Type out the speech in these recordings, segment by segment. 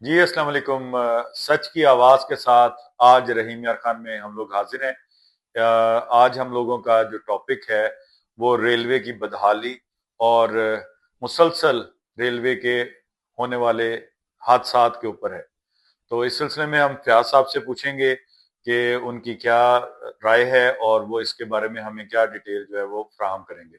جی السلام علیکم۔ سچ کی آواز کے ساتھ آج رحیم یار خان میں ہم لوگ حاضر ہیں۔ آج ہم لوگوں کا جو ٹاپک ہے وہ ریلوے کی بدحالی اور مسلسل ریلوے کے ہونے والے حادثات کے اوپر ہے۔ تو اس سلسلے میں ہم فیاض صاحب سے پوچھیں گے کہ ان کی کیا رائے ہے اور وہ اس کے بارے میں ہمیں کیا ڈیٹیل جو ہے وہ فراہم کریں گے۔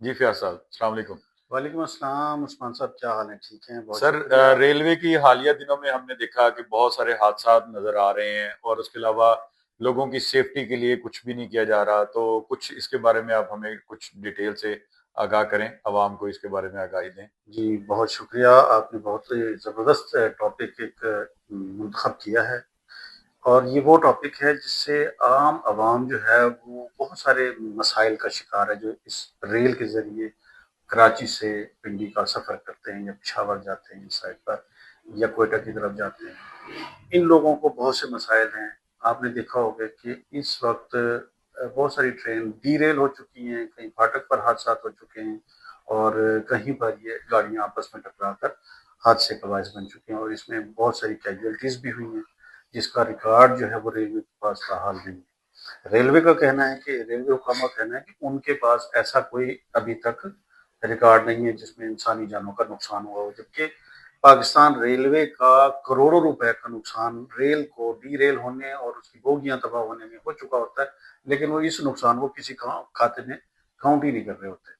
جی فیاض صاحب السلام علیکم۔ وعلیکم السلام عثمان صاحب، کیا حال ہے؟ ٹھیک ہیں، بہت سر، شکریہ۔ ریلوے کی حالیہ دنوں میں ہم نے دیکھا کہ بہت سارے حادثات نظر آ رہے ہیں اور اس کے علاوہ لوگوں کی سیفٹی کے لیے کچھ بھی نہیں کیا جا رہا۔ تو کچھ اس کے بارے میں آپ ہمیں کچھ ڈیٹیل سے آگاہ کریں، عوام کو اس کے بارے میں آگاہی دیں۔ جی بہت شکریہ، آپ نے بہت زبردست ٹاپک ایک منتخب کیا ہے، اور یہ وہ ٹاپک ہے جس سے عام عوام جو ہے وہ بہت سارے مسائل کا شکار ہے، جو اس ریل کے ذریعے کراچی سے پنڈی کا سفر کرتے ہیں یا پشاور جاتے ہیں اس سائڈ پر، یا کوئٹہ کی طرف جاتے ہیں۔ ان لوگوں کو بہت سے مسائل ہیں۔ آپ نے دیکھا ہوگا کہ اس وقت بہت ساری ٹرین ڈی ریل ہو چکی ہیں، کہیں پھاٹک پر حادثات ہو چکے ہیں، اور کہیں پر یہ گاڑیاں آپس میں ٹکرا کر حادثے کا باعث بن چکی ہیں، اور اس میں بہت ساری کیجویلٹیز بھی ہوئی ہیں، جس کا ریکارڈ جو ہے وہ ریلوے کے پاس بحال نہیں ہے۔ ریلوے کا کہنا ہے کہ ریلوے حکام کا کہنا ہے کہ ان کے پاس ایسا کوئی ابھی تک ریکارڈ نہیں ہے جس میں انسانی جانوں کا نقصان ہوا ہو، جبکہ پاکستان ریلوے کا کروڑوں روپے کا نقصان ریل کو ڈی ریل ہونے اور اس کی بوگیاں تباہ ہونے میں ہو چکا ہوتا ہے، لیکن وہ اس نقصان کو کسی کھاتے میں کاؤنٹ ہی نہیں کر رہے ہوتے۔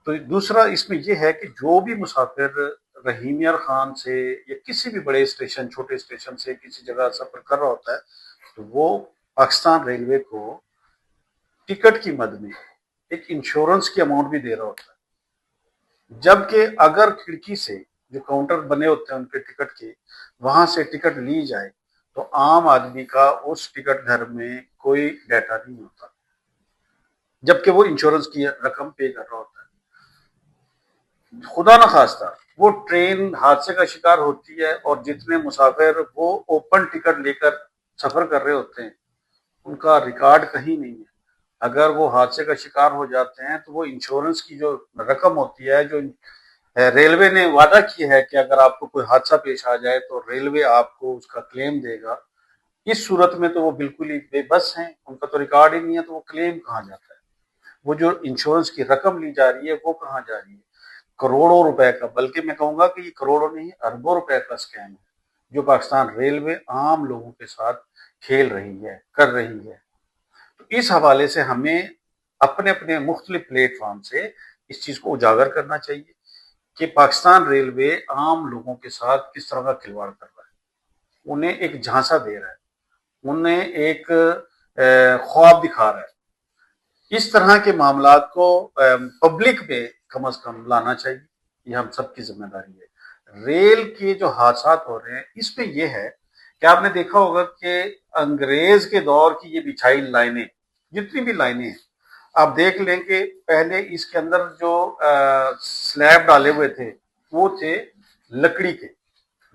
تو دوسرا اس میں یہ ہے کہ جو بھی مسافر رحیم یار خان سے یا کسی بھی بڑے اسٹیشن، چھوٹے اسٹیشن سے کسی جگہ سفر کر رہا ہوتا ہے، تو وہ پاکستان ریلوے کو ٹکٹ کی مد میں ایک انشورنس کی اماؤنٹ بھی دے رہا ہوتا ہے، جبکہ اگر کھڑکی سے جو کاؤنٹر بنے ہوتے ہیں ان کے ٹکٹ کے، وہاں سے ٹکٹ لی جائے تو عام آدمی کا اس ٹکٹ گھر میں کوئی ڈیٹا نہیں ہوتا، جبکہ وہ انشورنس کی رقم پے کر رہا ہوتا ہے۔ خدا نخواستہ وہ ٹرین حادثے کا شکار ہوتی ہے، اور جتنے مسافر وہ اوپن ٹکٹ لے کر سفر کر رہے ہوتے ہیں ان کا ریکارڈ کہیں نہیں ہے۔ اگر وہ حادثے کا شکار ہو جاتے ہیں تو وہ انشورنس کی جو رقم ہوتی ہے، جو ریلوے نے وعدہ کیا ہے کہ اگر آپ کو کوئی حادثہ پیش آ جائے تو ریلوے آپ کو اس کا کلیم دے گا، اس صورت میں تو وہ بالکل ہی بے بس ہیں، ان کا تو ریکارڈ ہی نہیں ہے، تو وہ کلیم کہاں جاتا ہے؟ وہ جو انشورنس کی رقم لی جا رہی ہے وہ کہاں جا رہی ہے؟ کروڑوں روپے کا، بلکہ میں کہوں گا کہ یہ کروڑوں نہیں، اربوں روپے کا اسکیم ہے جو پاکستان ریلوے عام لوگوں کے ساتھ کھیل رہی ہے، کر رہی ہے۔ تو اس حوالے سے ہمیں اپنے اپنے مختلف پلیٹ فارم سے اس چیز کو اجاگر کرنا چاہیے کہ پاکستان ریلوے عام لوگوں کے ساتھ کس طرح کا کھلواڑ کر رہا ہے، انہیں ایک جھانسا دے رہا ہے، انہیں ایک خواب دکھا رہا ہے۔ اس طرح کے معاملات کو پبلک میں کم از کم لانا چاہیے، یہ ہم سب کی ذمہ داری ہے۔ ریل کے جو حادثات ہو رہے ہیں اس میں یہ ہے کہ آپ نے دیکھا ہوگا کہ انگریز کے دور کی یہ بچھائی لائنیں، جتنی بھی لائنیں ہیں، آپ دیکھ لیں کہ پہلے اس کے اندر جو سلیب ڈالے ہوئے تھے وہ تھے لکڑی کے،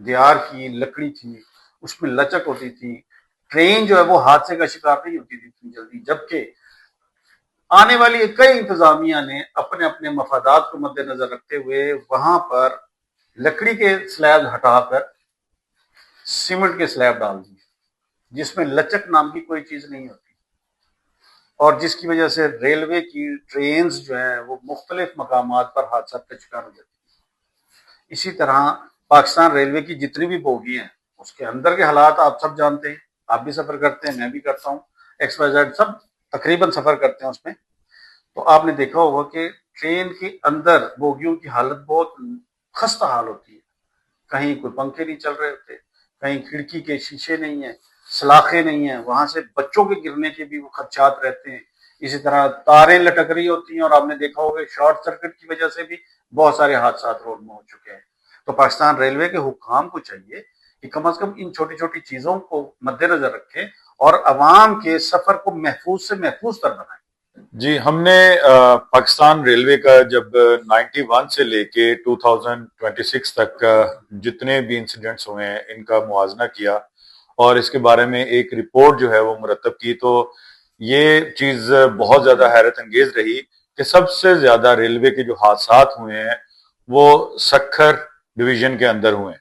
دیار کی لکڑی تھی، اس میں لچک ہوتی تھی، ٹرین جو ہے وہ حادثے کا شکار نہیں ہوتی تھی اتنی جلدی، جبکہ آنے والی کئی انتظامیہ نے اپنے اپنے مفادات کو مد نظر رکھتے ہوئے وہاں پر لکڑی کے سلیب ہٹا کر سیمنٹ کے سلیب ڈال دیے، جس میں لچک نام کی کوئی چیز نہیں ہوتی، اور جس کی وجہ سے ریلوے کی ٹرینز جو ہیں وہ مختلف مقامات پر حادثات کا شکار ہو جاتی ہیں۔ اسی طرح پاکستان ریلوے کی جتنی بھی بوگی ہیں اس کے اندر کے حالات آپ سب جانتے ہیں، آپ بھی سفر کرتے ہیں، میں بھی کرتا ہوں، ایکس وائی زیڈ سب تقریباً سفر کرتے ہیں اس میں، تو آپ نے دیکھا ہوگا کہ ٹرین کے اندر بوگیوں کی حالت بہت خستہ حال ہوتی ہے، کہیں کوئی پنکھے نہیں چل رہے ہوتے، کہیں کھڑکی کے شیشے نہیں ہیں، سلاخیں نہیں ہیں، وہاں سے بچوں کے گرنے کے بھی وہ خدشات رہتے ہیں، اسی طرح تاریں لٹک رہی ہوتی ہیں، اور آپ نے دیکھا ہوگا شارٹ سرکٹ کی وجہ سے بھی بہت سارے حادثات روڈ میں ہو چکے ہیں۔ تو پاکستان ریلوے کے حکام کو چاہیے کہ کم از کم ان چھوٹی چھوٹی چیزوں کو مد نظر رکھیں اور عوام کے سفر کو محفوظ سے محفوظ تر بنائیں۔ جی، ہم نے پاکستان ریلوے کا جب 91 سے لے کے 2026 تک جتنے بھی انسیڈنٹس ہوئے ہیں ان کا موازنہ کیا اور اس کے بارے میں ایک رپورٹ جو ہے وہ مرتب کی، تو یہ چیز بہت زیادہ حیرت انگیز رہی کہ سب سے زیادہ ریلوے کے جو حادثات ہوئے ہیں وہ سکھر ڈویژن کے اندر ہوئے ہیں۔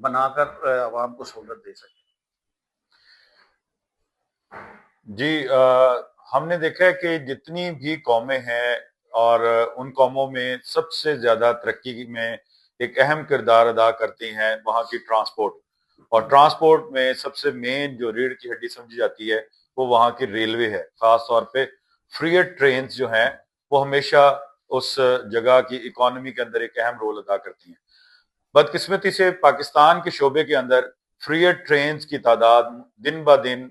بنا کر عوام کو سہولت دے سکیں. جی ہم نے دیکھا ہے کہ جتنی بھی قومیں ہیں اور ان قوموں میں سب سے زیادہ ترقی میں ایک اہم کردار ادا کرتی ہیں وہاں کی ٹرانسپورٹ. اور ٹرانسپورٹ میں سب سے مین جو ریڑھ کی ہڈی سمجھی جاتی ہے وہ وہاں کی ریلوے ہے. خاص طور پہ فریٹ ٹرینز جو ہیں وہ ہمیشہ اس جگہ کی اکانومی کے اندر ایک اہم رول ادا کرتی ہیں. بدقسمتی سے پاکستان کے شعبے کے اندر فریٹ ٹرینز کی تعداد دن با دن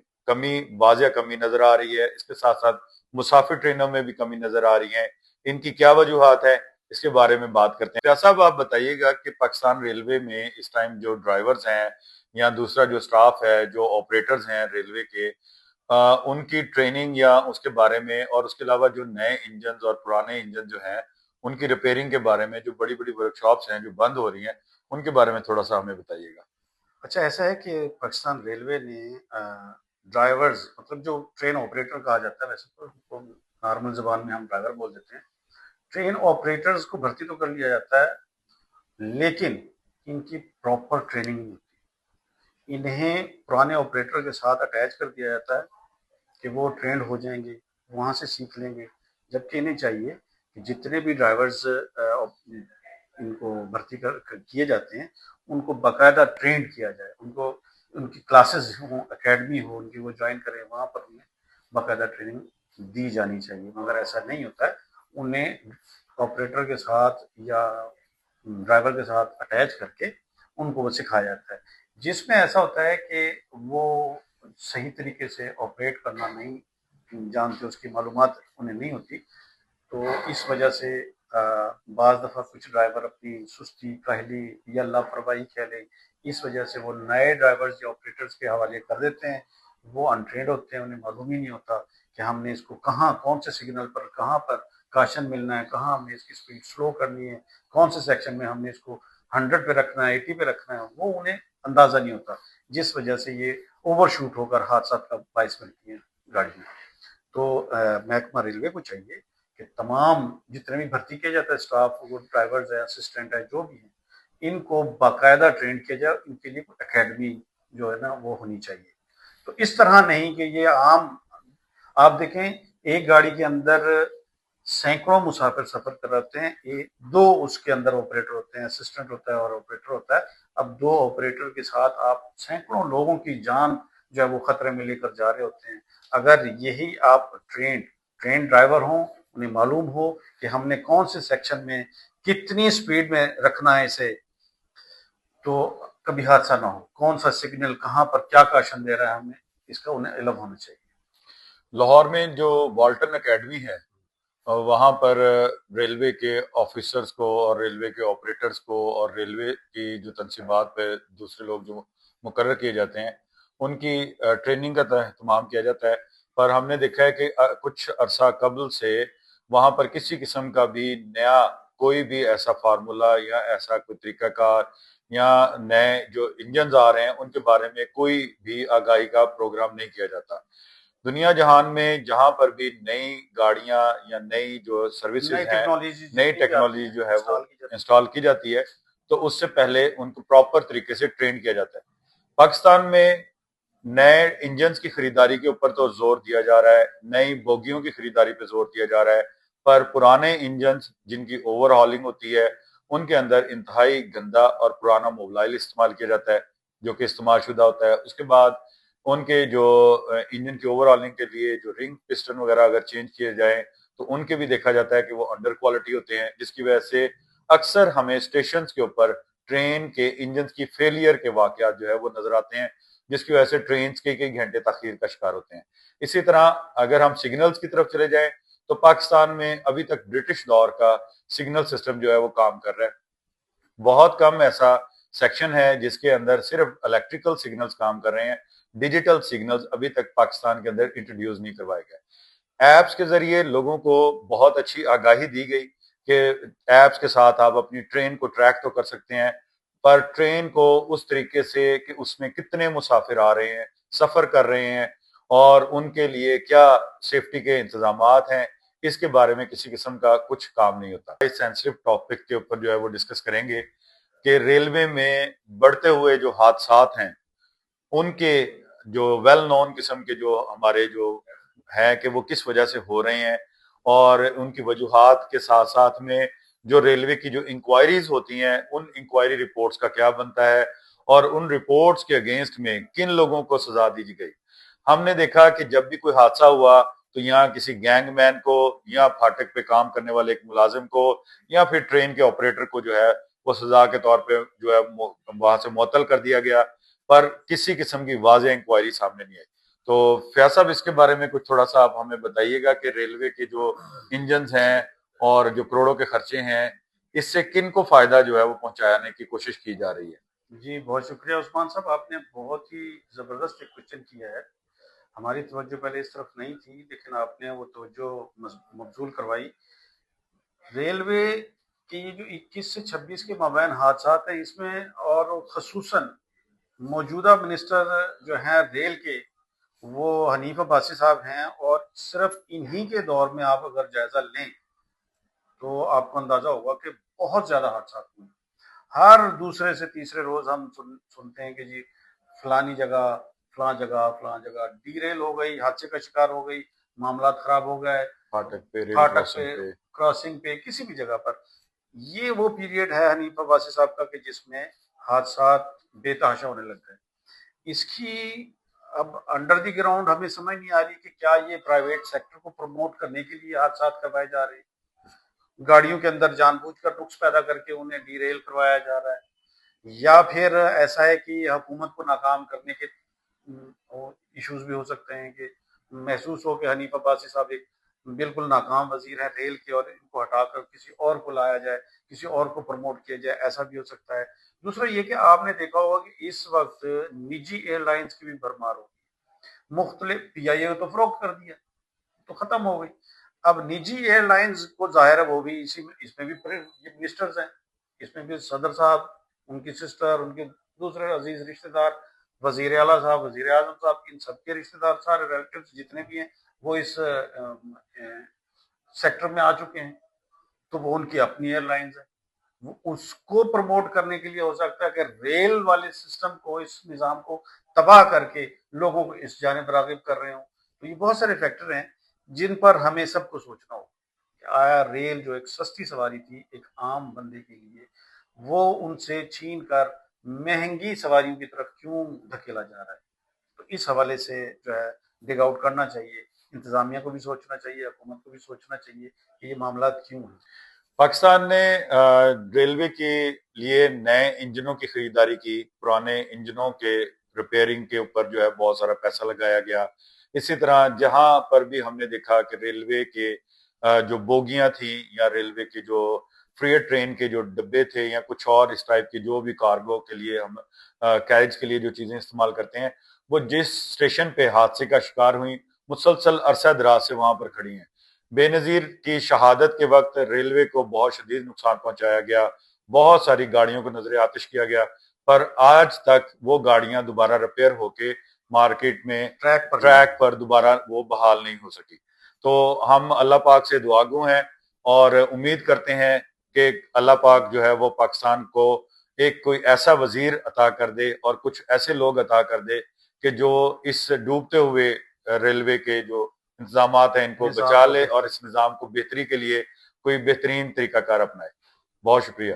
واضح کمی نظر آ رہی ہے. اس کے ساتھ ساتھ مسافر ٹرینوں میں بھی کمی نظر آ رہی ہے. ان کی کیا وجوہات ہے اس کے بارے میں بات کرتے ہیں. پیاسا صاحب آپ بتائیے گا کہ پاکستان ریلوے میں اس ٹائم جو ڈرائیورز ہیں یا دوسرا جو سٹاف ہے جو آپریٹرز ہیں ریلوے کے ان کی ٹریننگ یا اس کے بارے میں, اور اس کے علاوہ جو نئے انجنز اور پرانے انجن جو ہیں ان کی ریپیئرنگ کے بارے میں, جو بڑی بڑی ورک شاپس ہیں جو بند ہو رہی ہیں ان کے بارے میں تھوڑا سا ہمیں بتائیے گا. اچھا ایسا ہے کہ پاکستان ریلوے نے ڈرائیورز مطلب جو ٹرین آپریٹر کہا جاتا ہے, ویسے تو نارمل زبان میں ہم ڈرائیور بول دیتے ہیں, ٹرین آپریٹرز کو بھرتی تو کر لیا جاتا ہے لیکن ان کی پراپر ٹریننگ نہیں ہوتی. انہیں پرانے آپریٹر کے ساتھ اٹیچ کر دیا جاتا ہے کہ وہ ٹرینڈ ہو جائیں گے, وہاں سے سیکھ لیں گے, جبکہ انہیں چاہیے کہ جتنے بھی ڈرائیورز ان کو بھرتی کیے جاتے ہیں ان کو باقاعدہ ٹرینڈ کیا جائے, ان کو ان کی کلاسز ہوں, اکیڈمی ہو ان کی, وہ جوائن کریں, وہاں پر انہیں باقاعدہ ٹریننگ دی جانی چاہیے. مگر ایسا نہیں ہوتا ہے, انہیں آپریٹر کے ساتھ یا ڈرائیور کے ساتھ اٹیچ کر کے ان کو وہ سکھایا جاتا ہے, جس میں ایسا ہوتا ہے کہ وہ صحیح طریقے سے آپریٹ کرنا نہیں جانتے, اس کی معلومات انہیں نہیں ہوتی. تو اس وجہ سے بعض دفعہ کچھ ڈرائیور اپنی سستی, کاہلی یا لاپرواہی کہہ لیں, اس وجہ سے وہ نئے ڈرائیورز یا آپریٹرز کے حوالے کر دیتے ہیں. وہ انٹرینڈ ہوتے ہیں, انہیں معلوم ہی نہیں ہوتا کہ ہم نے اس کو کہاں, کون سے سگنل پر, کہاں پر کاشن ملنا ہے, کہاں ہم نے اس کی سپیڈ سلو کرنی ہے, کون سے سیکشن میں ہم نے اس کو 100 پہ رکھنا ہے, 80 پہ رکھنا ہے, وہ انہیں اندازہ نہیں ہوتا, جس وجہ سے یہ اوور شوٹ ہو کر حادثات کا باعث بنتی ہیں گاڑیاں. تو محکمہ ریلوے کو چاہیے کہ تمام جتنے بھی بھرتی کیا جاتا ہے اسٹاف, وہ ڈرائیورز ہیں, اسسٹنٹ ہیں, جو بھی ہیں, ان کو باقاعدہ ٹرین کیا جائے. ان کے لیے کوئی اکیڈمی جو ہے نا وہ ہونی چاہیے. تو اس طرح نہیں کہ یہ عام, آپ دیکھیں ایک گاڑی کے اندر سینکڑوں مسافر سفر کر رہتے ہیں, دو اس کے اندر آپریٹر ہوتے ہیں, اسسٹنٹ ہوتا ہے اور آپریٹر ہوتا ہے. اب دو آپریٹر کے ساتھ آپ سینکڑوں لوگوں کی جان جو ہے وہ خطرے میں لے کر جا رہے ہوتے ہیں. اگر یہی آپ ٹرین ڈرائیور ہوں, انہیں معلوم ہو کہ ہم نے کون سے سیکشن میں کتنی سپیڈ میں رکھنا ہے اسے, تو کبھی حادثہ نہ ہو. کون سا سگنل کہاں پر کیا کاشن دے رہا ہے ہمیں, اس کا انہیں علم ہونا چاہیے. لاہور میں جو والٹن اکیڈمی ہے وہاں پر ریلوے کے آفیسرز کو اور ریلوے کے آپریٹرز کو اور ریلوے کی جو تنصیبات پہ دوسرے لوگ جو مقرر کیے جاتے ہیں ان کی ٹریننگ کا اہتمام کیا جاتا ہے. پر ہم نے دیکھا ہے کہ کچھ عرصہ قبل سے وہاں پر کسی قسم کا بھی نیا کوئی بھی ایسا فارمولا یا ایسا کوئی طریقہ کار یا نئے جو انجنز آ رہے ہیں ان کے بارے میں کوئی بھی آگاہی کا پروگرام نہیں کیا جاتا. دنیا جہان میں جہاں پر بھی نئی گاڑیاں یا نئی جو سروسز ہیں, نئی ٹیکنالوجی جو ہے وہ انسٹال کی جاتی ہے, تو اس سے پہلے ان کو پراپر طریقے سے ٹرین کیا جاتا ہے. پاکستان میں نئے انجنز کی خریداری کے اوپر تو زور دیا جا رہا ہے, نئی بوگیوں کی خریداری پہ زور دیا جا رہا ہے, پر پرانے انجنز جن کی اوور ہالنگ ہوتی ہے ان کے اندر انتہائی گندا اور پرانا موبائل استعمال کیا جاتا ہے جو کہ استعمال شدہ ہوتا ہے. اس کے بعد ان کے جو انجن کی اوور ہالنگ کے لیے جو رنگ پسٹن وغیرہ اگر چینج کیے جائیں تو ان کے بھی دیکھا جاتا ہے کہ وہ انڈر کوالٹی ہوتے ہیں, جس کی وجہ سے اکثر ہمیں اسٹیشنز کے اوپر ٹرین کے انجنز کی فیلئر کے واقعات جو ہے وہ نظر آتے ہیں, جس کی وجہ سے ٹرینز کے کئی گھنٹے تاخیر کا شکار ہوتے ہیں. اسی طرح اگر ہم سگنلز کی طرف چلے جائیں تو پاکستان میں ابھی تک برٹش دور کا سگنل سسٹم جو ہے وہ کام کر رہا ہے. بہت کم ایسا سیکشن ہے جس کے اندر صرف الیکٹریکل سگنلز کام کر رہے ہیں. ڈیجیٹل سگنلز ابھی تک پاکستان کے اندر انٹروڈیوس نہیں کروائے گئے. ایپس کے ذریعے لوگوں کو بہت اچھی آگاہی دی گئی کہ ایپس کے ساتھ آپ اپنی ٹرین کو ٹریک تو کر سکتے ہیں, پر ٹرین کو اس طریقے سے کہ اس میں کتنے مسافر آ رہے ہیں, سفر کر رہے ہیں اور ان کے لیے کیا سیفٹی کے انتظامات ہیں, اس کے بارے میں کسی قسم کا کچھ کام نہیں ہوتا. اس سینسٹیو ٹاپک کے اوپر جو ہے وہ ڈسکس کریں گے. کہ ریلوے میں بڑھتے ہوئے جو حادثات ہیں ان کے جو ویل نون قسم کے جو ہمارے جو ہیں کہ وہ کس وجہ سے ہو رہے ہیں، اور ان کی وجوہات کے ساتھ ساتھ میں جو ریلوے کی جو انکوائریز ہوتی ہیں ان انکوائری رپورٹس کا کیا بنتا ہے، اور ان رپورٹس کے اگینسٹ میں کن لوگوں کو سزا دی گئی۔ ہم نے دیکھا کہ جب بھی کوئی حادثہ ہوا تو یہاں کسی گینگ مین کو یا پھاٹک پہ کام کرنے والے ایک ملازم کو یا پھر ٹرین کے آپریٹر کو جو ہے وہ سزا کے طور پہ جو ہے وہاں سے معطل کر دیا گیا، پر کسی قسم کی واضح انکوائری سامنے نہیں آئی۔ تو فیاض صاحب اس کے بارے میں کچھ تھوڑا سا آپ ہمیں بتائیے گا کہ ریلوے کے جو انجنز ہیں اور جو کروڑوں کے خرچے ہیں اس سے کن کو فائدہ جو ہے وہ پہنچانے کی کوشش کی جا رہی ہے؟ جی بہت شکریہ عثمان صاحب، آپ نے بہت ہی زبردست ایک کوشچن کیا ہے۔ ہماری توجہ پہلے اس طرف نہیں تھی لیکن آپ نے وہ توجہ مبذول کروائی۔ ریلوے کے یہ جو 21 سے 26 کے مابین حادثات ہیں اس میں، اور خصوصاً موجودہ منسٹر جو ہیں ریل کے وہ حنیف عباسی صاحب ہیں، اور صرف انہی کے دور میں آپ اگر جائزہ لیں تو آپ کو اندازہ ہوگا کہ بہت زیادہ حادثات ہوئے۔ ہر دوسرے سے تیسرے روز ہم سنتے ہیں کہ جی فلانی جگہ فلاں جگہ فلاں جگہ ڈی ریل ہو گئی، حادثے کا شکار ہو گئی، معاملات خراب ہو گئے، پھاٹک پہ، کراسنگ پہ، کسی بھی جگہ پر۔ یہ وہ پیریڈ ہے حنیف عباسی صاحب کا کہ جس میں حادثات بے تحاشا ہونے لگ گئے۔ اس کی اب انڈر دی گراؤنڈ ہمیں سمجھ نہیں آ رہی کہ کیا یہ پرائیویٹ سیکٹر کو پروموٹ کرنے کے لیے حادثات کروائے جا رہے ہیں، گاڑیوں کے اندر جان بوجھ کر نقص پیدا کر کے انہیں ڈی ریل کروایا جا رہا ہے، یا پھر ایسا ہے کہ حکومت کو ناکام کرنے کے ایشوز بھی ہو سکتے ہیں کہ محسوس ہو کہ حنیف عباسی صاحب ایک بالکل ناکام وزیر ہیں ریل کے، اور ان کو ہٹا کر کسی اور کو لایا جائے، کسی اور کو پروموٹ کیا جائے، ایسا بھی ہو سکتا ہے۔ دوسرا یہ کہ آپ نے دیکھا ہوگا کہ اس وقت نجی ایئر لائنز کی بھی بھرمار ہوگی، مختلف پی آئی اے تو فروخت کر دیا تو ختم ہو گئی۔ اب نجی ایئر لائنز کو ظاہر ہے وہ بھی اس میں بھی یہ منسٹرز ہیں، اس میں بھی صدر صاحب، ان کی سسٹر، ان کے دوسرے عزیز رشتہ دار، وزیر اعلیٰ صاحب، وزیر اعظم صاحب، ان سب کے رشتہ دار سارے ریلیٹیوز جتنے بھی ہیں وہ اس سیکٹر میں آ چکے ہیں، تو وہ ان کی اپنی ایئر لائنز ہیں۔ وہ اس کو پروموٹ کرنے کے لیے ہو سکتا ہے کہ ریل والے سسٹم کو، اس نظام کو تباہ کر کے لوگوں کو اس جانب راغب کر رہے ہوں۔ تو یہ بہت سارے فیکٹر ہیں جن پر ہمیں سب کو سوچنا ہو کہ آیا ریل جو ایک سستی سواری تھی ایک عام بندے کے لیے، وہ ان سے چھین کر مہنگی سواریوں کی طرف کیوں دھکیلا جا رہا ہے۔ تو اس حوالے سے جو ہے ڈگ آؤٹ کرنا چاہیے، انتظامیہ کو بھی سوچنا چاہیے، حکومت کو بھی سوچنا چاہیے کہ یہ معاملات کیوں ہیں۔ پاکستان نے ریلوے کے لیے نئے انجنوں کی خریداری کی، پرانے انجنوں کے ریپیئرنگ کے اوپر جو ہے بہت سارا پیسہ لگایا گیا۔ اسی طرح جہاں پر بھی ہم نے دیکھا کہ ریلوے کے جو بوگیاں تھیں یا ریلوے کے جو فریٹ ٹرین کے جو ڈبے تھے یا کچھ اور اس ٹائپ کے جو بھی کارگو کے لیے ہم کیریج کے لیے جو چیزیں استعمال کرتے ہیں، وہ جس اسٹیشن پہ حادثے کا شکار ہوئیں مسلسل عرصہ دراز سے وہاں پر کھڑی ہیں۔ بے نظیر کی شہادت کے وقت ریلوے کو بہت شدید نقصان پہنچایا گیا، بہت ساری گاڑیوں کو نظر آتش کیا گیا، پر آج تک وہ گاڑیاں دوبارہ ریپیئر ہو کے مارکیٹ میں ٹریک پر دوبارہ وہ بحال نہیں ہو سکی۔ تو ہم اللہ پاک سے دعا گو ہیں اور امید کرتے ہیں کہ اللہ پاک جو ہے وہ پاکستان کو ایک کوئی ایسا وزیر عطا کر دے اور کچھ ایسے لوگ عطا کر دے کہ جو اس ڈوبتے ہوئے ریلوے کے جو انتظامات ہیں ان کو بچا لے اور اس نظام کو بہتری کے لیے کوئی بہترین طریقہ کار اپنائے۔ بہت شکریہ۔